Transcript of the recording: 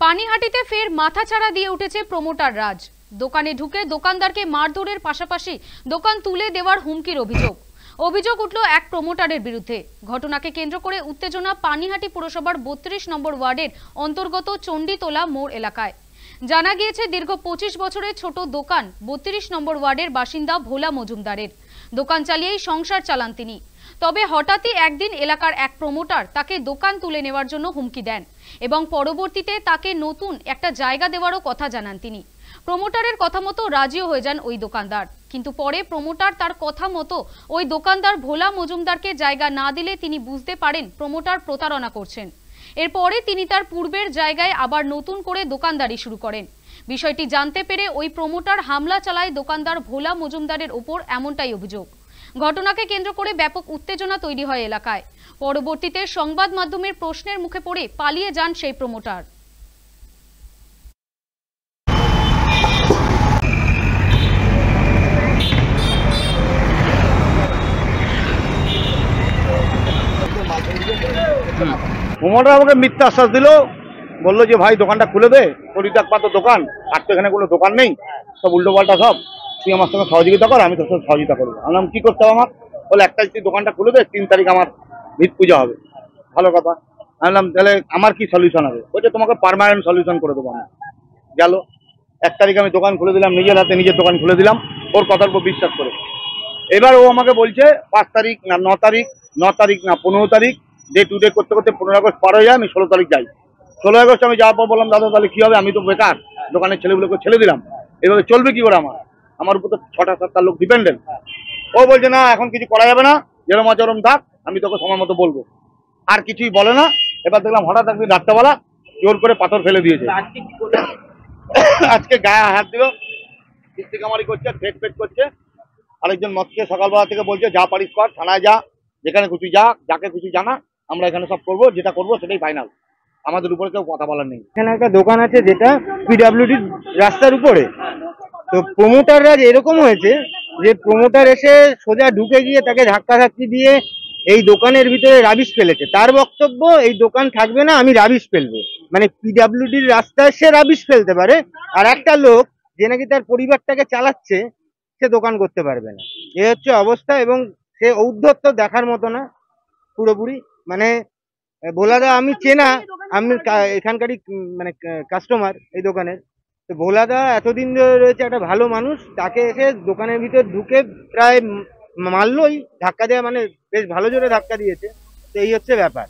পানিহাটিতে ফের মাথাচাড়া দিয়ে উঠেছে প্রমোটার রাজ। দোকানে ঢুকে দোকানদারকে মারধরের পাশাপাশি দোকান তুলে দেওয়ার হুমকির অভিযোগ উঠল এক প্রমোটারের বিরুদ্ধে। ঘটনাকে কেন্দ্র করে উত্তেজনা পানিহাটি পুরসভার 32 নম্বর ওয়ার্ডের অন্তর্গত চণ্ডীতলা মোড় এলাকায়। জানা গিয়েছে দীর্ঘ 25 বছরের ছোট দোকান 32 নম্বর ওয়ার্ডের বাসিন্দা ভোলা মজুমদারের। দোকান চালিয়েই সংসার চালান তিনি। তবে হঠাৎই একদিন এলাকার এক প্রমোটার তাকে দোকান তুলে নেওয়ার জন্য হুমকি দেন এবং পরবর্তীতে তাকে নতুন একটা জায়গা দেওয়ারও কথা জানান তিনি। প্রমোটারের কথা মতো রাজিও হয়ে যান ওই দোকানদার, কিন্তু পরে প্রমোটার তার কথা মতো ওই দোকানদার ভোলা মজুমদারকে জায়গা না দিলে তিনি বুঝতে পারেন প্রমোটার প্রতারণা করছেন। এরপরে তিনি তার পূর্বের জায়গায় আবার নতুন করে দোকানদারি শুরু করেন। বিষয়টি জানতে পেরে ওই প্রমোটার হামলা চালায় দোকানদার ভোলা মজুমদারের উপর, এমনটাই অভিযোগ। ঘটনাকে কেন্দ্র করে ব্যাপক উত্তেজনা তৈরি হয় এলাকায়। পরবর্তীতে সংবাদ মাধ্যমের প্রশ্নের মুখে পড়ে পালিয়ে যান সেই প্রমোটার। প্রমোটার আমাকে মিথ্যা আশ্বাস দিল, বললো যে ভাই দোকানটা খুলে দে, পরিত্যক্ত দোকান, আর তো এখানে কোনো দোকান নেই, সব উল্টো পাল্টা সব, তুই আমার সঙ্গে সহযোগিতা কর, আমি তোর সঙ্গে সহযোগিতা করবো। আমি কি করতে হবে আমার? বলে একটা তুই দোকানটা খুলে দে, 3 তারিখ আমার ভিত পূজা হবে। ভালো কথা। আমি বললাম তাহলে আমার কি সলিউশন হবে? বলছে তোমাকে পার্মানেন্ট সলিউশন করে দেবো আমি। গেল 1 তারিখ আমি দোকান খুলে দিলাম, নিজের হাতে নিজের দোকান খুলে দিলাম, ওর কথার উপর বিশ্বাস করে। এবার ও আমাকে বলছে 5 তারিখ না 9 তারিখ, 9 তারিখ না 15 তারিখ, ডে টু ডে করতে করতে 15 আগস্ট পার হয়ে যায়, আমি 16 তারিখ যাই। 16 আগস্ট আমি যাওয়ার পর বললাম দাদা তাহলে কি হবে, আমি তো বেকার, দোকানের ছেলেগুলোকে ছেড়ে দিলাম, এভাবে চলবে কি করে? আমার উপর তো 6টা-7টা লোক ডিপেন্ডেন্ট। ও বলছে না এখন কিছু করা যাবে না, যেরম আচরণ থাক, আমি তোকে সময় মতো বলবো। আর কিছুই বলে না। এবার দেখলাম হঠাৎ একদিন রাত্রেবেলা জোর করে পাথর ফেলে দিয়েছে। আজকে গায়ে হাত দিল, কিস্তি কামারি করছে, ফেট ফেট করছে। আরেকজন মদকে সকালবেলা থেকে বলছে যা পারিস কর, থানায় যা, যেখানে খুশি যা, যাকে খুশি জানা, আমরা এখানে সব করবো, যেটা করবো সেটাই ফাইনাল, আমাদের উপরে কেউ কথা বলার নেই। এখানে একটা দোকান আছে যেটা পিডব্লিউডি রাস্তার উপরে। তো প্রমোটাররা এরকম হয়েছে যে প্রমোটার এসে সোজা ঢুকে গিয়ে তাকে ধাক্কাধাক্কি দিয়ে এই দোকানের ভিতরে রাবিশ ফেলেছে। তার বক্তব্য এই দোকান থাকবে না, আমি রাবিশ ফেলবো। মানে পিডব্লিউডির রাস্তায় সে রাবিশ ফেলতে পারে, আর একটা লোক যে নাকি তার পরিবারটাকে চালাচ্ছে সে দোকান করতে পারবে না। এ হচ্ছে অবস্থা, এবং সে ঔদ্ধত্য দেখার মতো না পুরোপুরি। মানে ভোলাদা আমি চেনা, আমি এখানকারই মানে কাস্টমার এই দোকানের। তো ভোলাদা এতদিন ধরে রয়েছে, একটা ভালো মানুষ, তাকে এসে দোকানের ভিতর ঢুকে প্রায় মারলই, ধাক্কা দেওয়া, মানে বেশ ভালো জোরে ধাক্কা দিয়েছে। তো এই হচ্ছে ব্যাপার।